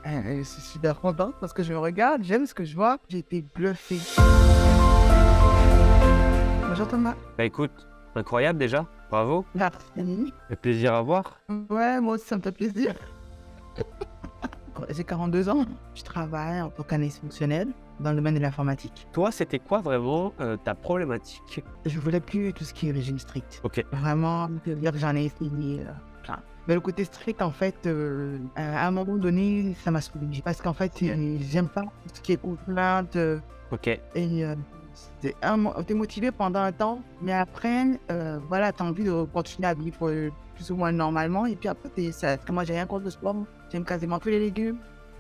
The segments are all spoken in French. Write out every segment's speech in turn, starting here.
Je suis super contente parce que je me regarde, j'aime ce que je vois. J'ai été bluffée. Bonjour Thomas. Bah écoute, incroyable déjà, bravo, Merci. fait plaisir à voir. Ouais, moi aussi ça me fait plaisir. J'ai 42 ans. Je travaille en tant qu'analyste fonctionnelle dans le domaine de l'informatique. Toi, c'était quoi vraiment ta problématique? Je voulais plus tout ce qui est régime strict. Ok, Vraiment, je veux dire que j'en ai essayé plein. Mais le côté strict, en fait, à un moment donné, ça m'a saoulé. Parce qu'en fait, j'aime pas tout ce qui est contrainte. ok, Et t'es motivé pendant un temps, mais après, voilà, t'as envie de continuer à vivre plus ou moins normalement. Et puis après, moi, j'ai rien contre le sport. J'aime quasiment tous les légumes.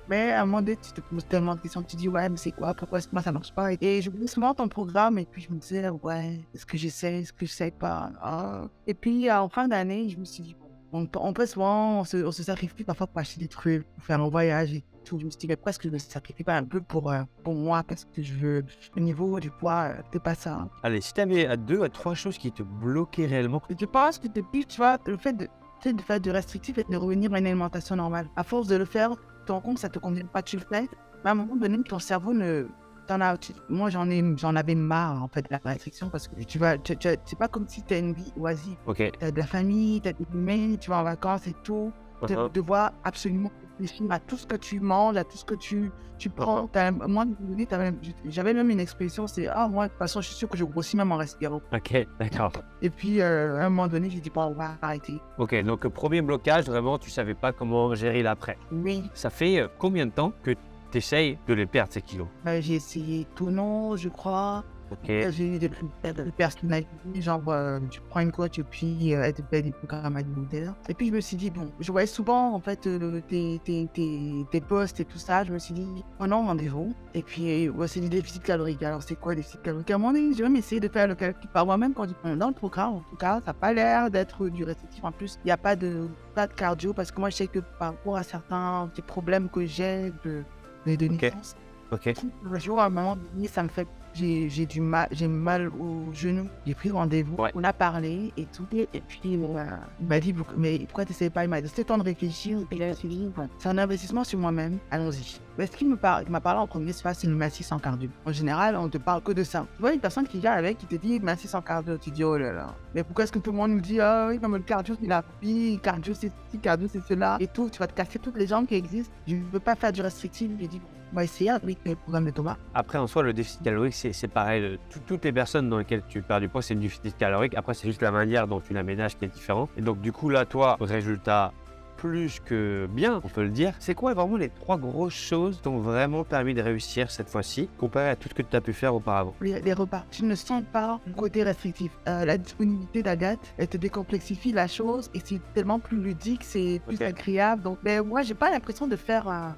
Mais à un moment donné, tu te poses tellement de questions. Tu te dis, ouais, mais c'est quoi? Pourquoi moi, ça marche pas? Et je voulais souvent ton programme. Et puis, je me disais, ouais, est-ce que j'essaie? Est-ce que j'essaie pas? Ah. Et puis, en fin d'année, je me suis dit, on peut souvent, on se sacrifie parfois pour acheter des trucs, pour faire un voyage et tout. Je me suis dit, mais pourquoi est-ce que je me sacrifie pas un peu pour moi? Parce que je veux, au niveau du poids, c'est pas ça. allez, si t'avais à 2 à 3 choses qui te bloquaient réellement, Et je pense que depuis, tu vois, le fait de faire du restrictif et de revenir à une alimentation normale, à force de le faire, tu te rends compte que ça te convient pas, tu le fais, mais à un moment donné, ton cerveau ne... Moi, j'en avais marre, en fait, de la restriction, parce que c'est pas comme si tu as une vie oisive. ok, Tu as de la famille, tu as des amis, tu vas en vacances et tout. De devoir absolument réfléchir à tout ce que tu manges, à tout ce que tu prends. Moi, j'avais même une expression, c'est « Ah, moi, de toute façon, je suis sûr que je grossis même en respirant. » ok, d'accord. Et puis, à un moment donné, j'ai dit « Bon, on va arrêter. » Ok, donc premier blocage, vraiment, tu savais pas comment gérer l'après. Oui, Ça fait combien de temps que t'essayes de les perdre ces kilos? j'ai essayé tout non, je crois. Ok, J'ai eu des personnalités, genre, tu prends une coach et puis elle te fait des programmes alimentaires. Et puis je me suis dit, bon, je voyais souvent en fait tes posts et tout ça. Je me suis dit, oh non, rendez-vous. Et puis, c'est du déficit calorique. Alors, c'est quoi le déficit calorique? À un moment donné, j'ai même essayé de faire le calcul par moi-même quand dans le programme. En tout cas, ça n'a pas l'air d'être du restrictif. En plus, il n'y a pas de cardio parce que moi, je sais que par rapport à certains des problèmes que j'ai de naissance, ok, le jour à un moment donné, ça me fait. J'ai mal au genou. J'ai pris rendez-vous. Ouais. On a parlé et tout. Et puis, il m'a dit, mais pourquoi tu n'essayes pas? Il m'a dit, c'est le temps de réfléchir. Et là, je me suis dit, c'est un investissement sur moi-même. Allons-y. Mais ce qu'il m'a parlé en premier, c'est le massif sans cardio. En général, on ne te parle que de ça. Tu vois, une personne qui vient avec, qui te dit massif sans cardio, tu dis, oh là là. Mais pourquoi est-ce que tout le monde nous dit, ah oui, comme le cardio, c'est la vie, cardio, c'est ci, cardio, c'est cela, et tout. Tu vas te casser toutes les jambes qui existent. Je ne veux pas faire du restrictif. J'ai dit, on va essayer avec le programme de Thomas. après en soi, le déficit calorique, c'est pareil. Toutes les personnes dans lesquelles tu perds du poids, c'est du déficit calorique. Après, c'est juste la manière dont tu l'aménages qui est différente. Et donc, du coup, là, toi, résultat plus que bien, on peut le dire. C'est quoi vraiment les 3 grosses choses qui t'ont vraiment permis de réussir cette fois-ci, comparé à tout ce que tu as pu faire auparavant? Les repas. Je ne sens pas le côté restrictif. La disponibilité d'Agathe, elle te décomplexifie la chose et c'est tellement plus ludique, c'est plus agréable. Donc, moi, j'ai pas l'impression de faire un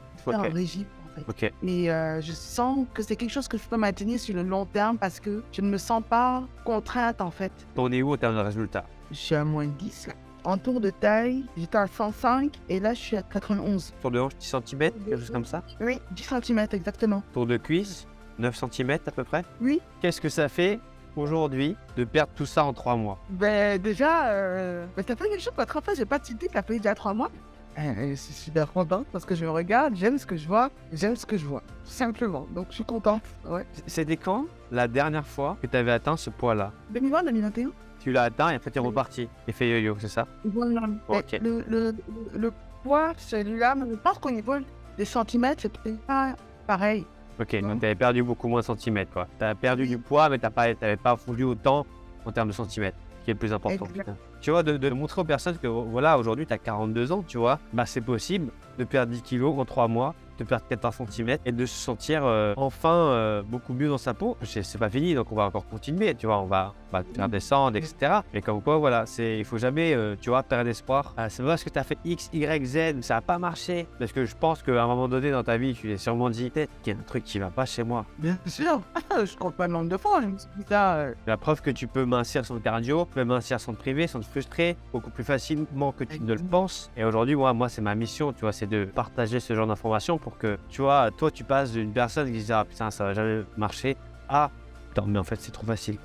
régime. Ok, Mais je sens que c'est quelque chose que je peux maintenir sur le long terme parce que je ne me sens pas contrainte en fait. t'en es où en termes de résultats? Je suis à moins 10. En tour de taille, j'étais à 105 et là je suis à 91. Tour de hanche 10 cm, quelque chose comme ça? Oui, 10 cm exactement. Tour de cuisse 9 cm à peu près? Oui. Qu'est-ce que ça fait aujourd'hui de perdre tout ça en 3 mois? Ben déjà, ça fait quelque chose parce qu'en fait j'ai pas tilté que ça fait déjà 3 mois. Je suis super contente parce que je me regarde, j'aime ce que je vois, tout simplement. Donc je suis contente. Ouais. C'était quand la dernière fois que tu avais atteint ce poids-là? 2020-2021. Tu l'as atteint et après tu es reparti. Effet yo-yo, c'est ça? Voilà. Ok. Le poids, celui-là, je pense qu'au niveau des centimètres, c'est peut-être pas pareil. Ok, donc tu avais perdu beaucoup moins de centimètres, quoi. Tu as perdu du poids, mais tu n'avais pas fondu autant en termes de centimètres, qui est le plus important. Exact. Tu vois, de montrer aux personnes que voilà, aujourd'hui tu as 42 ans, tu vois, bah c'est possible de perdre 10 kilos en 3 mois, de perdre 14 cm et de se sentir enfin beaucoup mieux dans sa peau. C'est pas fini, donc on va encore continuer, tu vois, on va te faire descendre, etc. Mais comme quoi, voilà, il faut jamais, tu vois, perdre espoir. C'est pas parce que tu as fait X, Y, Z, ça n'a pas marché. Parce que je pense qu'à un moment donné dans ta vie, tu t'es sûrement dit, peut-être qu'il y a un truc qui va pas chez moi. Bien sûr, je compte pas le nombre de fois, je me suis dit ça. La preuve que tu peux mincir son cardio, tu peux mincir son privé, sans te frustrer, beaucoup plus facilement que tu ne le penses. Et aujourd'hui, moi c'est ma mission, tu vois, c'est de partager ce genre d'informations pour que, tu vois, toi tu passes d'une personne qui se dit ah putain ça va jamais marcher à putain mais en fait c'est trop facile.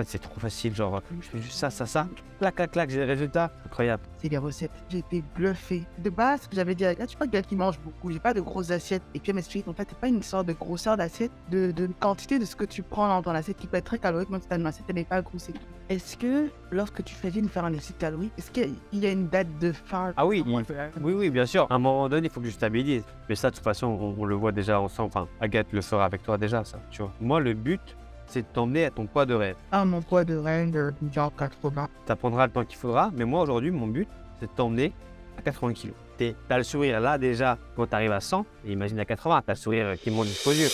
fait, c'est trop facile. Genre, je fais juste ça. Clac, clac, clac, j'ai les résultats. Incroyable. C'est les recettes. J'ai été bluffée. De base, j'avais dit, là, tu vois, quelqu'un qui mange beaucoup, j'ai pas de grosses assiettes. Et puis elle m'explique, en fait, c'est pas une sorte de grosseur d'assiette, de quantité de ce que tu prends dans ton assiette qui peut être très calorique, même si ton assiette n'est pas grosse. Est-ce que, lorsque tu fais de faire un déficit calorique, est-ce qu'il y a une date de fin? Ah oui, oui, bien sûr. À un moment donné, il faut que je stabilise. Mais ça, de toute façon, on le voit déjà ensemble. Enfin, Agathe le fera avec toi déjà, ça, tu vois. Moi, le but, c'est de t'emmener à ton poids de rêve. Ah, mon poids de reine de genre 80. Ça prendra le temps qu'il faudra, mais moi, aujourd'hui, mon but, c'est de t'emmener à 80 kg. T'as le sourire là déjà quand t'arrives à 100, et imagine à 80, t'as le sourire qui monte jusqu'aux yeux.